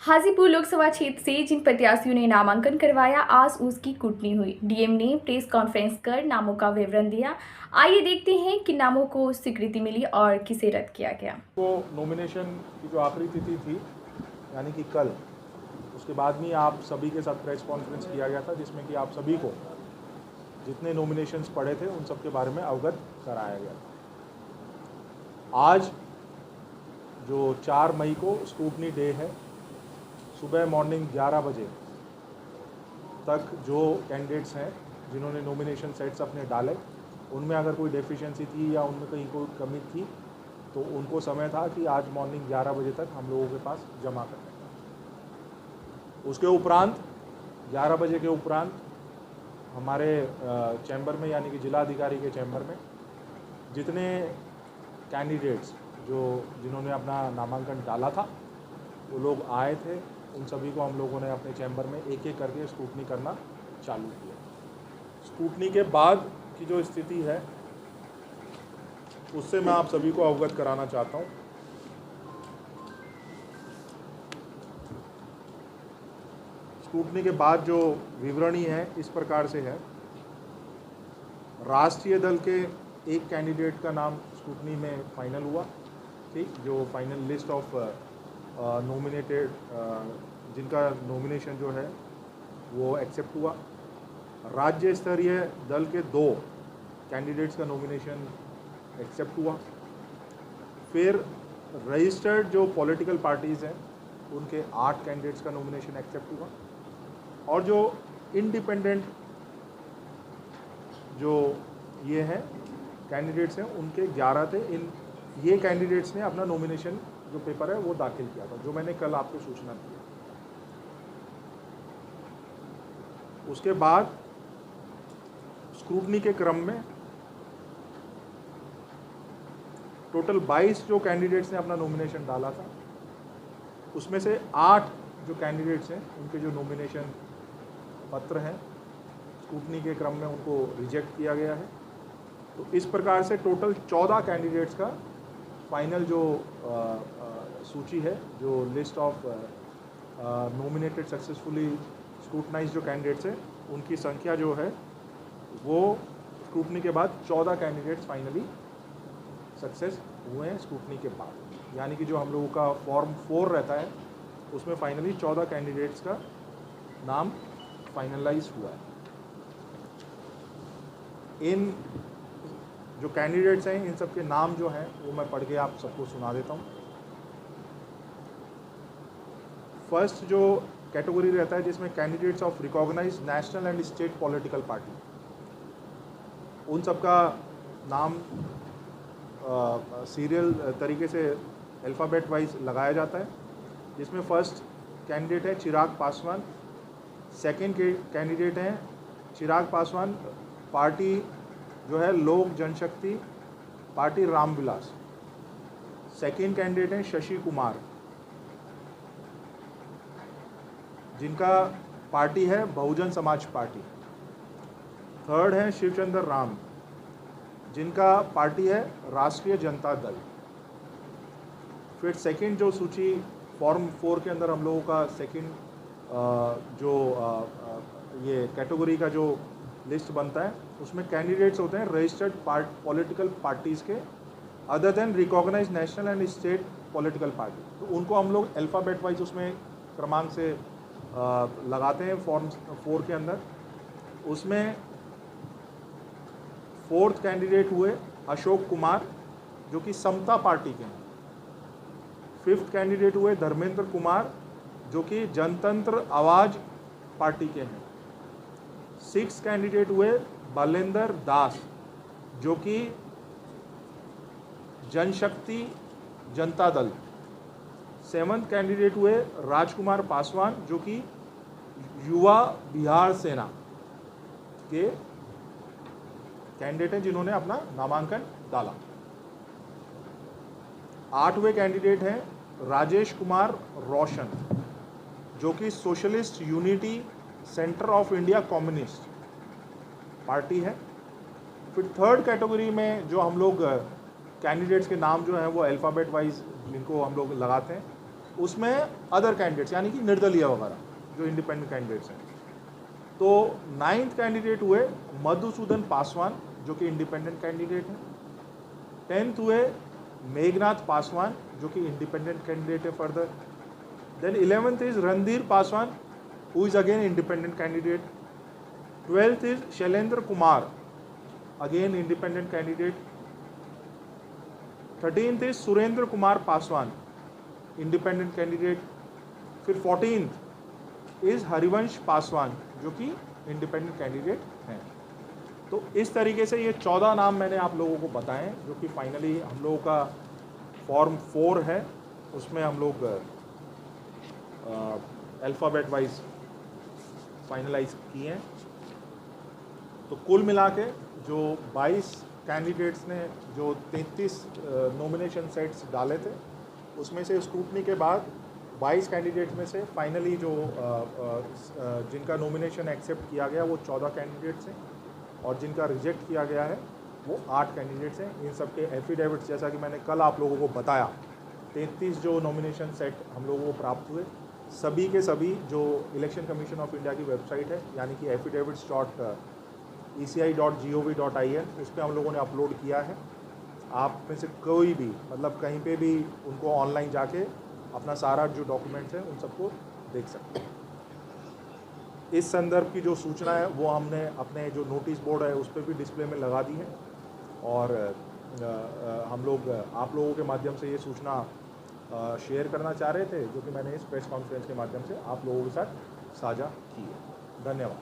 हाजीपुर लोकसभा क्षेत्र से जिन प्रत्याशियों ने नामांकन करवाया, आज उसकी कुटनी हुई। डीएम ने प्रेस कॉन्फ्रेंस कर नामों का विवरण दिया। आइए देखते हैं कि नामों को स्वीकृति मिली और किसे रद्द किया गया। तो नॉमिनेशन की जो आखिरी तिथि थी यानी कि कल, उसके बाद में आप सभी के साथ प्रेस कॉन्फ्रेंस किया गया था, जिसमें कि आप सभी को जितने नॉमिनेशंस पड़े थे उन सब के बारे में अवगत कराया गया। आज जो 4 मई को स्क्रूटनी डे है, सुबह मॉर्निंग 11 बजे तक जो कैंडिडेट्स हैं जिन्होंने नॉमिनेशन सेट्स अपने डाले, उनमें अगर कोई डेफिशिएंसी थी या उनमें कहीं कोई कमी थी तो उनको समय था कि आज मॉर्निंग 11 बजे तक हम लोगों के पास जमा करने का। उसके उपरांत 11 बजे के उपरांत हमारे चैम्बर में यानी कि जिला अधिकारी के चैम्बर में जितने कैंडिडेट्स जिन्होंने अपना नामांकन डाला था वो लोग आए थे, उन सभी को हम लोगों ने अपने चैम्बर में एक एक करके स्क्रूटनी करना चालू किया। स्क्रूटनी के बाद की जो स्थिति है उससे मैं आप सभी को अवगत कराना चाहता हूँ। स्क्रूटनी के बाद जो विवरणी है इस प्रकार से है। राष्ट्रीय दल के एक कैंडिडेट का नाम स्क्रूटनी में फाइनल हुआ, ठीक, जो फाइनल लिस्ट ऑफ नॉमिनेटेड जिनका नॉमिनेशन जो है वो एक्सेप्ट हुआ। राज्य स्तरीय दल के 2 कैंडिडेट्स का नॉमिनेशन एक्सेप्ट हुआ। फिर रजिस्टर्ड जो पॉलिटिकल पार्टीज़ हैं उनके 8 कैंडिडेट्स का नॉमिनेशन एक्सेप्ट हुआ और जो इंडिपेंडेंट जो ये हैं कैंडिडेट्स हैं उनके 11 थे। ये कैंडिडेट्स ने अपना नॉमिनेशन जो पेपर है वो दाखिल किया था, जो मैंने कल आपको सूचना दी। उसके बाद स्क्रूटनी के क्रम में टोटल 22 जो कैंडिडेट्स ने अपना नॉमिनेशन डाला था, उसमें से 8 जो कैंडिडेट्स हैं उनके जो नॉमिनेशन पत्र हैं स्क्रूटनी के क्रम में उनको रिजेक्ट किया गया है। तो इस प्रकार से टोटल 14 कैंडिडेट्स का फाइनल जो सूची है, जो list of nominated successfully scrutinise जो कैंडिडेट्स हैं उनकी संख्या जो है वो स्क्रूटनी के बाद 14 कैंडिडेट्स फाइनली सक्सेस हुए हैं स्क्रूटनी के बाद। यानी कि जो हम लोगों का फॉर्म 4 रहता है उसमें फाइनली 14 कैंडिडेट्स का नाम फाइनलाइज हुआ है। इन जो कैंडिडेट्स हैं इन सब के नाम जो हैं वो मैं पढ़ के आप सबको सुना देता हूँ। फर्स्ट जो कैटेगरी रहता है जिसमें candidates of recognised national and state political party, उन सब का नाम सीरियल तरीके से अल्फ़ाबेट वाइज लगाया जाता है, जिसमें फर्स्ट कैंडिडेट है चिराग पासवान। सेकंड कैंडिडेट हैं चिराग पासवान, पार्टी जो है लोक जनशक्ति पार्टी रामविलास। सेकंड कैंडिडेट हैं शशि कुमार, जिनका पार्टी है बहुजन समाज पार्टी। थर्ड है शिवचंद्र राम, जिनका पार्टी है राष्ट्रीय जनता दल। फिर सेकंड जो सूची फॉर्म 4 के अंदर हम लोगों का सेकंड ये कैटेगरी का जो लिस्ट बनता है उसमें कैंडिडेट्स होते हैं रजिस्टर्ड पॉलिटिकल पार्टीज़ के other than recognised national and state political party. तो उनको हम लोग अल्फ़ाबेट वाइज उसमें क्रमांक से लगाते हैं फॉर्म 4 के अंदर। उसमें 4th कैंडिडेट हुए अशोक कुमार, जो कि समता पार्टी के हैं। 5th कैंडिडेट हुए धर्मेंद्र कुमार, जो कि जनतंत्र आवाज़ पार्टी के हैं। 6th कैंडिडेट हुए बालेंद्र दास, जो कि जनशक्ति जनता दल। 7th कैंडिडेट हुए राजकुमार पासवान, जो कि युवा बिहार सेना के कैंडिडेट हैं जिन्होंने अपना नामांकन डाला। 8वें कैंडिडेट हैं राजेश कुमार रोशन, जो कि socialist unity centre of India communist party है। फिर 3rd कैटेगरी में जो हम लोग कैंडिडेट्स के नाम जो हैं वो अल्फ़ाबेट वाइज जिनको हम लोग लगाते हैं, उसमें अदर कैंडिडेट्स यानी कि निर्दलीय वगैरह जो इंडिपेंडेंट कैंडिडेट्स हैं। तो 9th कैंडिडेट हुए मधुसूदन पासवान जो कि इंडिपेंडेंट कैंडिडेट हैं। 10th हुए मेघनाथ पासवान जो कि इंडिपेंडेंट कैंडिडेट है further. Then 11th is Randhir Paswan who is again independent candidate. 12th is Shailendra Kumar again independent candidate. 13th is Surendra Kumar Paswan independent candidate. फिर 14th इज हरिवंश पासवान जो कि इंडिपेंडेंट कैंडिडेट हैं। तो इस तरीके से ये 14 नाम मैंने आप लोगों को बताएं जो कि फाइनली हम लोगों का फॉर्म 4 है, उसमें हम लोग अल्फ़ाबेट वाइज फाइनलाइज किए हैं। तो कुल मिला के जो 22 कैंडिडेट्स ने जो 33 नॉमिनेशन सेट्स डाले थे उसमें से स्क्रूटनी के बाद 22 कैंडिडेट्स में से फाइनली जो जिनका नॉमिनेशन एक्सेप्ट किया गया वो 14 कैंडिडेट्स हैं और जिनका रिजेक्ट किया गया है वो 8 कैंडिडेट्स हैं। इन सब के एफिडेविट्स जैसा कि मैंने कल आप लोगों को बताया 33 जो नॉमिनेशन सेट हम लोगों को प्राप्त हुए सभी के सभी जो इलेक्शन कमीशन ऑफ इंडिया की वेबसाइट है यानी कि affidavits.eci.gov.in उस पर हम लोगों ने अपलोड किया है। आप में से कोई भी मतलब कहीं पे भी उनको ऑनलाइन जाके अपना सारा जो डॉक्यूमेंट्स हैं उन सबको देख सकते हैं। इस संदर्भ की जो सूचना है वो हमने अपने जो नोटिस बोर्ड है उस पर भी डिस्प्ले में लगा दी है और हम लोग आप लोगों के माध्यम से ये सूचना शेयर करना चाह रहे थे जो कि मैंने इस प्रेस कॉन्फ्रेंस के माध्यम से आप लोगों के साथ साझा की है। धन्यवाद।